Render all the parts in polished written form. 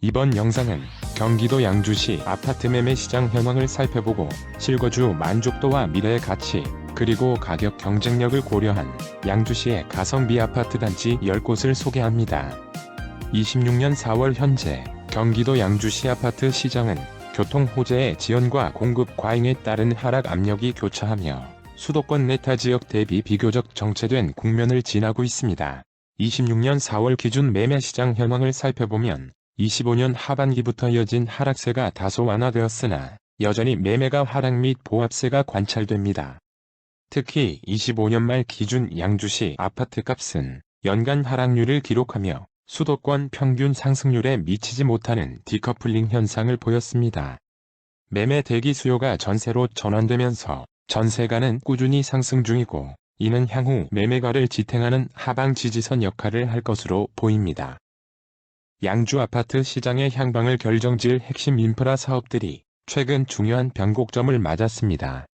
이번 영상은 경기도 양주시 아파트 매매 시장 현황을 살펴보고 실거주 만족도와 미래의 가치, 그리고 가격 경쟁력을 고려한 양주시의 가성비 아파트 단지 10곳을 소개합니다. 26년 4월 현재 경기도 양주시 아파트 시장은 교통 호재의 지연과 공급 과잉에 따른 하락 압력이 교차하며 수도권 내 타 지역 대비 비교적 정체된 국면을 지나고 있습니다. 26년 4월 기준 매매 시장 현황을 살펴보면 25년 하반기부터 이어진 하락세가 다소 완화되었으나 여전히 매매가 하락 및 보합세가 관찰됩니다. 특히 25년 말 기준 양주시 아파트값은 연간 하락률을 기록하며 수도권 평균 상승률에 미치지 못하는 디커플링 현상을 보였습니다. 매매 대기 수요가 전세로 전환되면서 전세가는 꾸준히 상승 중이고 이는 향후 매매가를 지탱하는 하방 지지선 역할을 할 것으로 보입니다. 양주 아파트 시장의 향방을 결정지을 핵심 인프라 사업들이 최근 중요한 변곡점을 맞았습니다.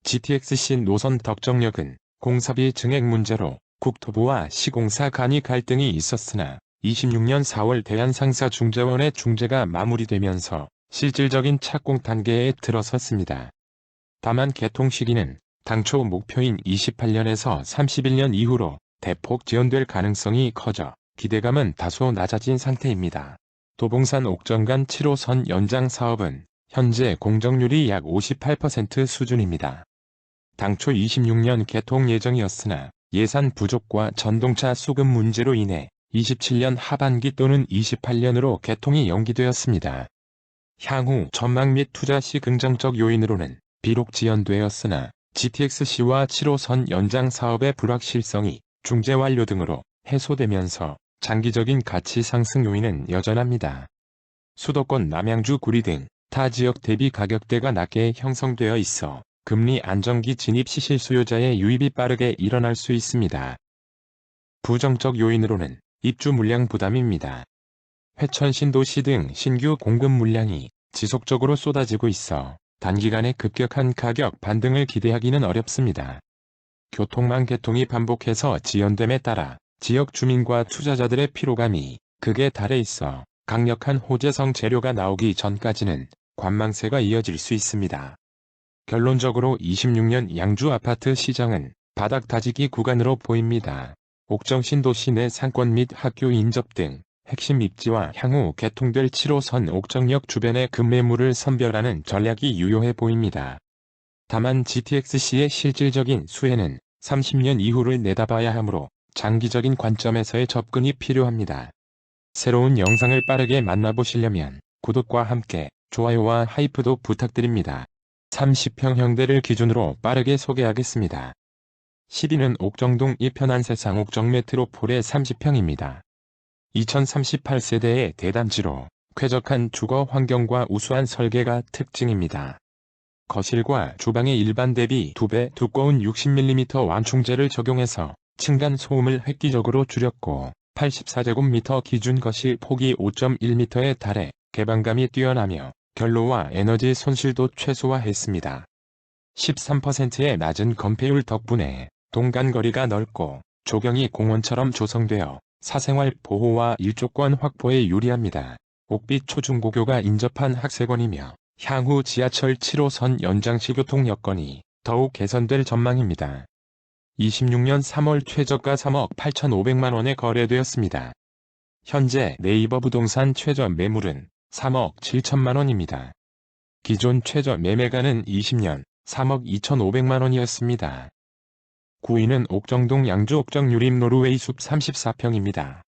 GTX-C 노선 덕정역은 공사비 증액 문제로 국토부와 시공사 간의 갈등이 있었으나 26년 4월 대한상사중재원의 중재가 마무리되면서 실질적인 착공 단계에 들어섰습니다. 다만 개통 시기는 당초 목표인 28년에서 31년 이후로 대폭 지연될 가능성이 커져 기대감은 다소 낮아진 상태입니다. 도봉산 옥정간 7호선 연장 사업은 현재 공정률이 약 58% 수준입니다. 당초 26년 개통 예정이었으나 예산 부족과 전동차 수급 문제로 인해 27년 하반기 또는 28년으로 개통이 연기되었습니다. 향후 전망 및 투자 시 긍정적 요인으로는 비록 지연되었으나 GTX-C와 7호선 연장 사업의 불확실성이 중재 완료 등으로 해소되면서 장기적인 가치 상승 요인은 여전합니다. 수도권 남양주 구리 등 타 지역 대비 가격대가 낮게 형성되어 있어 금리 안정기 진입 시 실수요자의 유입이 빠르게 일어날 수 있습니다. 부정적 요인으로는 입주 물량 부담입니다. 회천 신도시 등 신규 공급 물량이 지속적으로 쏟아지고 있어 단기간에 급격한 가격 반등을 기대하기는 어렵습니다. 교통망 개통이 반복해서 지연됨에 따라 지역 주민과 투자자들의 피로감이 극에 달해 있어 강력한 호재성 재료가 나오기 전까지는 관망세가 이어질 수 있습니다. 결론적으로 26년 양주 아파트 시장은 바닥 다지기 구간으로 보입니다. 옥정 신도시 내 상권 및 학교 인접 등 핵심 입지와 향후 개통될 7호선 옥정역 주변의 급매물을 선별하는 전략이 유효해 보입니다. 다만 GTX-C의 실질적인 수혜는 30년 이후를 내다봐야 하므로 장기적인 관점에서의 접근이 필요합니다. 새로운 영상을 빠르게 만나보시려면 구독과 함께 좋아요와 하이프도 부탁드립니다. 30평 형대를 기준으로 빠르게 소개하겠습니다. 12는 옥정동 이편한 세상 옥정 메트로폴의 30평입니다. 2038세대의 대단지로 쾌적한 주거 환경과 우수한 설계가 특징입니다. 거실과 주방의 일반 대비 2배 두꺼운 60mm 완충제를 적용해서 층간 소음을 획기적으로 줄였고 84제곱미터 기준 거실 폭이 5.1m에 달해 개방감이 뛰어나며 결로와 에너지 손실도 최소화했습니다. 13%의 낮은 건폐율 덕분에 동간거리가 넓고 조경이 공원처럼 조성되어 사생활 보호와 일조권 확보에 유리합니다. 옥빛 초중고교가 인접한 학세권이며 향후 지하철 7호선 연장시 교통 여건이 더욱 개선될 전망입니다. 26년 3월 최저가 3억 8,500만원에 거래되었습니다. 현재 네이버 부동산 최저 매물은 3억 7천만원입니다. 기존 최저 매매가는 20년 3억 2,500만원이었습니다. 9위는 옥정동 양주 옥정 유림 노르웨이 숲 34평입니다.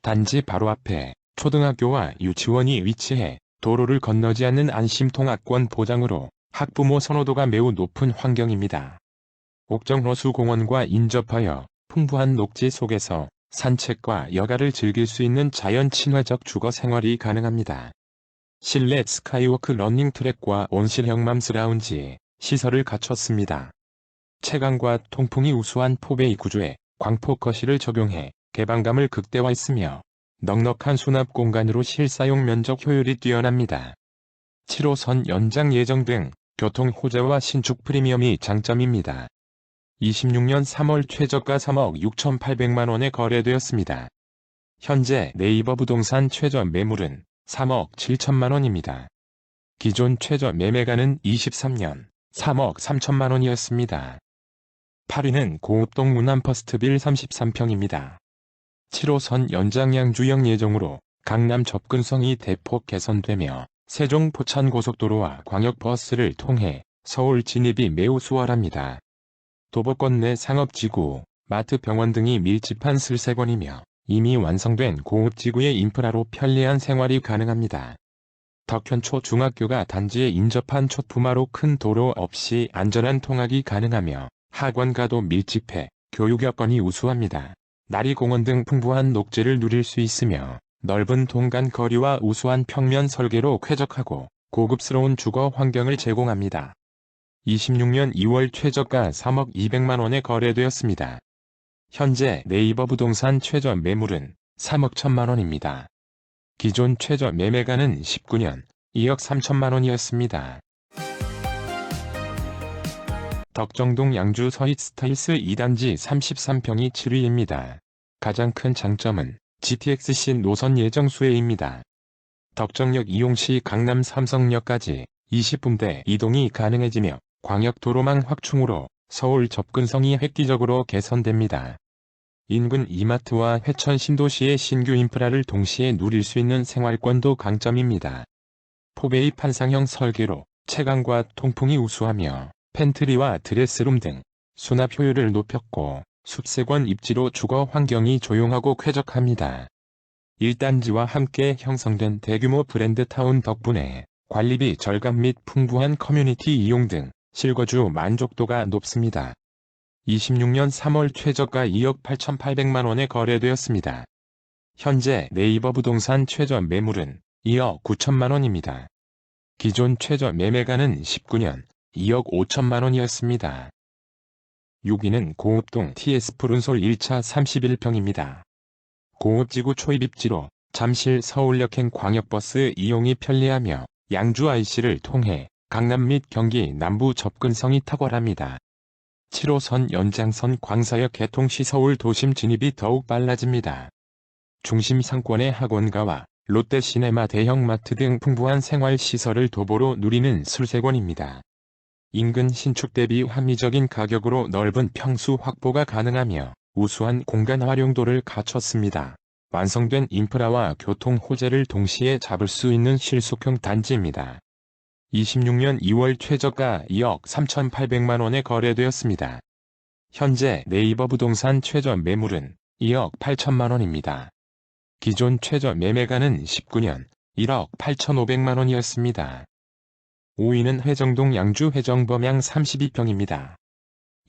단지 바로 앞에 초등학교와 유치원이 위치해 도로를 건너지 않는 안심 통학권 보장으로 학부모 선호도가 매우 높은 환경입니다. 옥정 호수공원과 인접하여 풍부한 녹지 속에서 산책과 여가를 즐길 수 있는 자연 친화적 주거 생활이 가능합니다. 실내 스카이워크 러닝트랙과 온실형 맘스 라운지 시설을 갖췄습니다. 채광과 통풍이 우수한 포베이 구조에 광폭 거실을 적용해 개방감을 극대화했으며 넉넉한 수납 공간으로 실사용 면적 효율이 뛰어납니다. 7호선 연장 예정 등 교통 호재와 신축 프리미엄이 장점입니다. 26년 3월 최저가 3억 6,800만원에 거래되었습니다. 현재 네이버 부동산 최저 매물은 3억 7천만 원입니다. 기존 최저 매매가는 23년 3억 3천만 원이었습니다. 8위는 고읍동 문암퍼스트빌 33평입니다. 7호선 연장 양주역 예정으로 강남 접근성이 대폭 개선되며 세종 포천고속도로와 광역버스를 통해 서울 진입이 매우 수월합니다. 도보권 내 상업지구, 마트, 병원 등이 밀집한 슬세권이며 이미 완성된 고읍지구의 인프라로 편리한 생활이 가능합니다. 덕현초 중학교가 단지에 인접한 초품화로 큰 도로 없이 안전한 통학이 가능하며 학원가도 밀집해 교육 여건이 우수합니다. 나리공원 등 풍부한 녹지를 누릴 수 있으며 넓은 동간 거리와 우수한 평면 설계로 쾌적하고 고급스러운 주거 환경을 제공합니다. 26년 2월 최저가 3억 200만 원에 거래되었습니다. 현재 네이버 부동산 최저 매물은 3억 1천만 원입니다. 기존 최저 매매가는 19년 2억 3천만 원이었습니다. 덕정동 양주 서hit스타일스 2단지 33평이 7위입니다. 가장 큰 장점은 GTX-C 노선 예정 수혜입니다. 덕정역 이용 시 강남 삼성역까지 20분대 이동이 가능해지며 광역도로망 확충으로 서울 접근성이 획기적으로 개선됩니다. 인근 이마트와 회천 신도시의 신규 인프라를 동시에 누릴 수 있는 생활권도 강점입니다. 포베이 판상형 설계로 채광과 통풍이 우수하며 팬트리와 드레스룸 등 수납 효율을 높였고 숲세권 입지로 주거 환경이 조용하고 쾌적합니다. 1단지와 함께 형성된 대규모 브랜드타운 덕분에 관리비 절감 및 풍부한 커뮤니티 이용 등 실거주 만족도가 높습니다. 26년 3월 최저가 2억 8,800만 원에 거래되었습니다. 현재 네이버 부동산 최저 매물은 2억 9천만 원입니다. 기존 최저 매매가는 19년 2억 5천만 원이었습니다. 6위는 고읍동 TS 푸른솔 1차 31평입니다. 고읍지구 초입입지로 잠실 서울역행 광역버스 이용이 편리하며 양주 IC를 통해 강남 및 경기 남부 접근성이 탁월합니다. 7호선 연장선 광사역 개통 시 서울 도심 진입이 더욱 빨라집니다. 중심 상권의 학원가와 롯데시네마 대형마트 등 풍부한 생활시설을 도보로 누리는 슬세권입니다. 인근 신축 대비 합리적인 가격으로 넓은 평수 확보가 가능하며 우수한 공간 활용도를 갖췄습니다. 완성된 인프라와 교통 호재를 동시에 잡을 수 있는 실속형 단지입니다. 26년 2월 최저가 2억 3,800만 원에 거래되었습니다. 현재 네이버 부동산 최저 매물은 2억 8천만 원입니다. 기존 최저 매매가는 19년 1억 8,500만 원이었습니다. 5위는 회정동 양주 회정범양 32평입니다.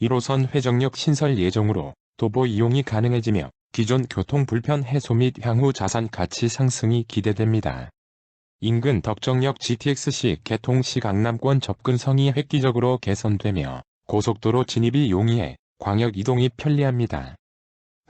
1호선 회정역 신설 예정으로 도보 이용이 가능해지며 기존 교통 불편 해소 및 향후 자산 가치 상승이 기대됩니다. 인근 덕정역 GTX-C 개통 시 강남권 접근성이 획기적으로 개선되며 고속도로 진입이 용이해 광역 이동이 편리합니다.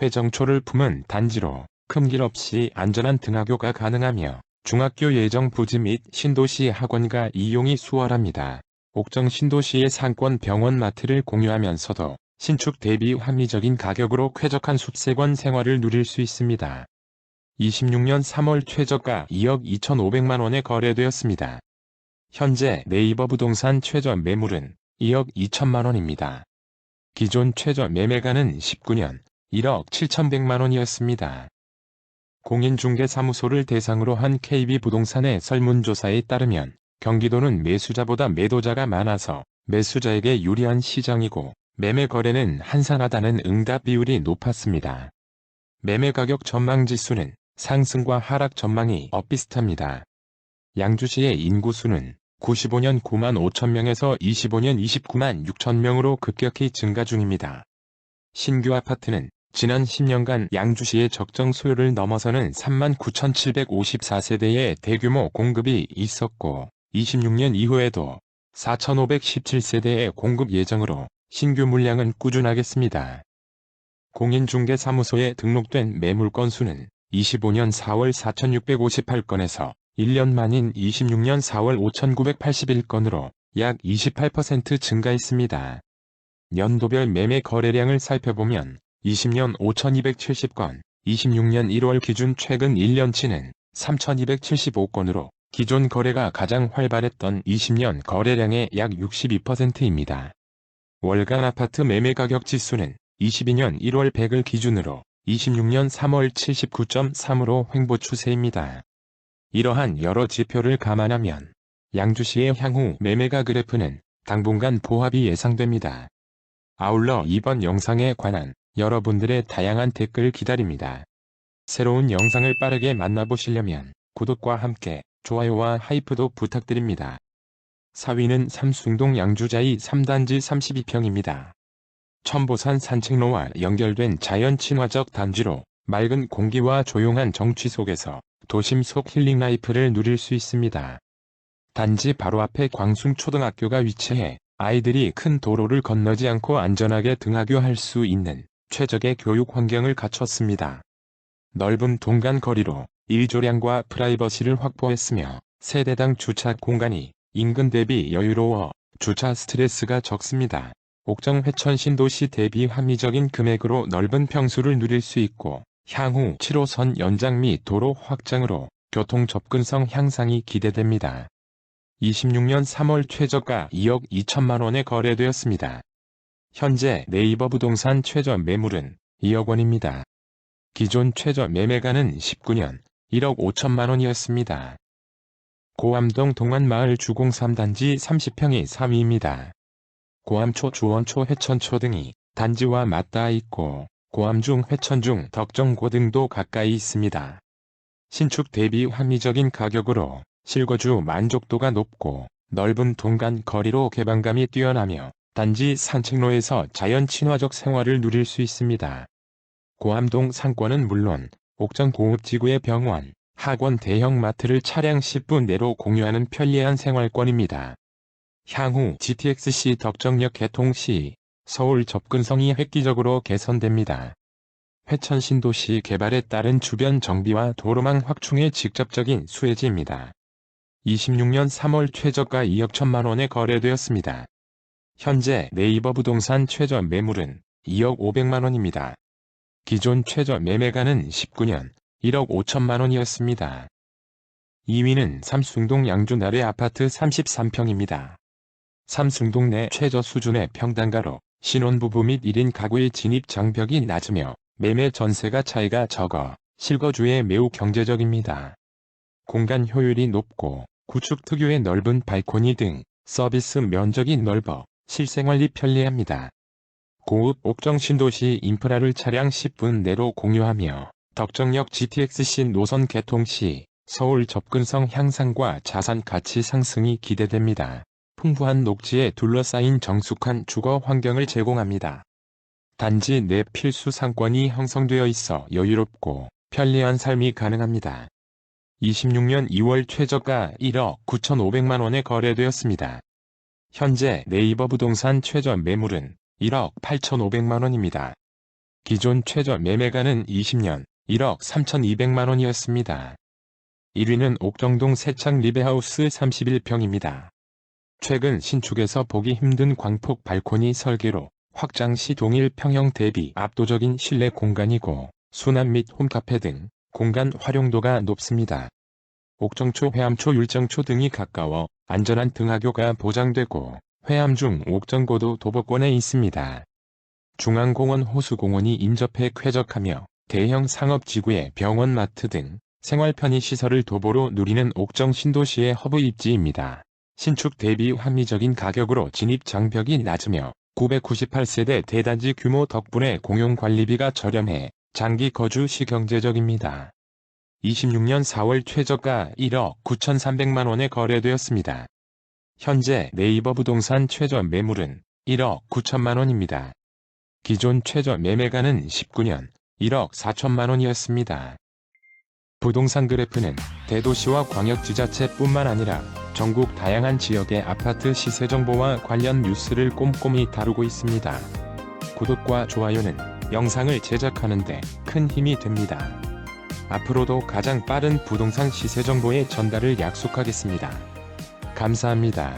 회정초를 품은 단지로 큰 길 없이 안전한 등하교가 가능하며 중학교 예정 부지 및 신도시 학원가 이용이 수월합니다. 옥정 신도시의 상권 병원 마트를 공유하면서도 신축 대비 합리적인 가격으로 쾌적한 숲세권 생활을 누릴 수 있습니다. 26년 3월 최저가 2억 2,500만 원에 거래되었습니다. 현재 네이버 부동산 최저 매물은 2억 2천만 원입니다. 기존 최저 매매가는 19년 1억 7,100만 원이었습니다. 공인중개사무소를 대상으로 한 KB부동산의 설문조사에 따르면 경기도는 매수자보다 매도자가 많아서 매수자에게 유리한 시장이고 매매 거래는 한산하다는 응답 비율이 높았습니다. 매매 가격 전망 지수는 상승과 하락 전망이 엇비슷합니다. 양주시의 인구수는 95년 9만 5천 명에서 25년 29만 6천 명으로 급격히 증가 중입니다. 신규 아파트는 지난 10년간 양주시의 적정 수요를 넘어서는 3만 9,754세대의 대규모 공급이 있었고 26년 이후에도 4,517세대의 공급 예정으로 신규 물량은 꾸준하겠습니다. 공인중개사무소에 등록된 매물 건수는 25년 4월 4,658건에서 1년 만인 26년 4월 5,981건으로 약 28% 증가했습니다. 연도별 매매 거래량을 살펴보면 20년 5,270건, 26년 1월 기준 최근 1년치는 3,275건으로 기존 거래가 가장 활발했던 20년 거래량의 약 62%입니다. 월간 아파트 매매 가격 지수는 22년 1월 100을 기준으로 26년 3월 79.3으로 횡보 추세입니다. 이러한 여러 지표를 감안하면 양주시의 향후 매매가 그래프는 당분간 보합이 예상됩니다. 아울러 이번 영상에 관한 여러분들의 다양한 댓글 기다립니다. 새로운 영상을 빠르게 만나보시려면 구독과 함께 좋아요와 하이프도 부탁드립니다. 4위는 삼숭동 양주자이 3단지 32평입니다. 천보산 산책로와 연결된 자연 친화적 단지로 맑은 공기와 조용한 정취 속에서 도심 속 힐링 라이프를 누릴 수 있습니다. 단지 바로 앞에 광숭초등학교가 위치해 아이들이 큰 도로를 건너지 않고 안전하게 등하교할 수 있는 최적의 교육 환경을 갖췄습니다. 넓은 동간 거리로 일조량과 프라이버시를 확보했으며 세대당 주차 공간이 인근 대비 여유로워 주차 스트레스가 적습니다. 옥정 회천 신도시 대비 합리적인 금액으로 넓은 평수를 누릴 수 있고 향후 7호선 연장 및 도로 확장으로 교통 접근성 향상이 기대됩니다. 26년 3월 최저가 2억 2천만 원에 거래되었습니다. 현재 네이버 부동산 최저 매물은 2억 원입니다. 기존 최저 매매가는 19년 1억 5천만 원이었습니다. 고암동 동안마을 주공 3단지 30평이 3위입니다. 고암초, 주원초, 회천초 등이 단지와 맞닿아 있고 고암중, 회천중, 덕정고 등도 가까이 있습니다. 신축 대비 합리적인 가격으로 실거주 만족도가 높고 넓은 동간 거리로 개방감이 뛰어나며 단지 산책로에서 자연 친화적 생활을 누릴 수 있습니다. 고암동 상권은 물론 옥정 공업지구의 병원, 학원 대형 마트를 차량 10분 내로 공유하는 편리한 생활권입니다. 향후 GTX-C 덕정역 개통 시 서울 접근성이 획기적으로 개선됩니다. 회천 신도시 개발에 따른 주변 정비와 도로망 확충의 직접적인 수혜지입니다. 26년 3월 최저가 2억 1천만 원에 거래되었습니다. 현재 네이버 부동산 최저 매물은 2억 500만 원입니다. 기존 최저 매매가는 19년 1억 5천만 원이었습니다. 2위는 삼숭동 양주 나래 아파트 33평입니다. 삼숭동 내 최저 수준의 평당가로 신혼부부 및 1인 가구의 진입 장벽이 낮으며 매매 전세가 차이가 적어 실거주에 매우 경제적입니다. 공간 효율이 높고 구축 특유의 넓은 발코니 등 서비스 면적이 넓어 실생활이 편리합니다. 고급 옥정 신도시 인프라를 차량 10분 내로 공유하며 덕정역 GTX-C 노선 개통 시 서울 접근성 향상과 자산 가치 상승이 기대됩니다. 풍부한 녹지에 둘러싸인 정숙한 주거 환경을 제공합니다. 단지 내 필수 상권이 형성되어 있어 여유롭고 편리한 삶이 가능합니다. 26년 2월 최저가 1억 9,500만 원에 거래되었습니다. 현재 네이버 부동산 최저 매물은 1억 8,500만 원입니다. 기존 최저 매매가는 20년 1억 3,200만 원이었습니다. 1위는 옥정동 세창 리베하우스 31평입니다. 최근 신축에서 보기 힘든 광폭 발코니 설계로 확장 시 동일 평형 대비 압도적인 실내 공간이고 수납 및 홈카페 등 공간 활용도가 높습니다. 옥정초, 회암초, 율정초 등이 가까워 안전한 등하교가 보장되고 회암중 옥정고도 도보권에 있습니다. 중앙공원 호수공원이 인접해 쾌적하며 대형 상업지구에 병원, 마트 등 생활 편의시설을 도보로 누리는 옥정 신도시의 허브 입지입니다. 신축 대비 합리적인 가격으로 진입 장벽이 낮으며 998세대 대단지 규모 덕분에 공용관리비가 저렴해 장기 거주 시 경제적입니다. 26년 4월 최저가 1억 9,300만 원에 거래되었습니다. 현재 네이버 부동산 최저 매물은 1억 9천만 원입니다. 기존 최저 매매가는 19년 1억 4천만 원이었습니다. 부동산 그래프는 대도시와 광역지자체뿐만 아니라 전국 다양한 지역의 아파트 시세 정보와 관련 뉴스를 꼼꼼히 다루고 있습니다. 구독과 좋아요는 영상을 제작하는 데 큰 힘이 됩니다. 앞으로도 가장 빠른 부동산 시세 정보의 전달을 약속하겠습니다. 감사합니다.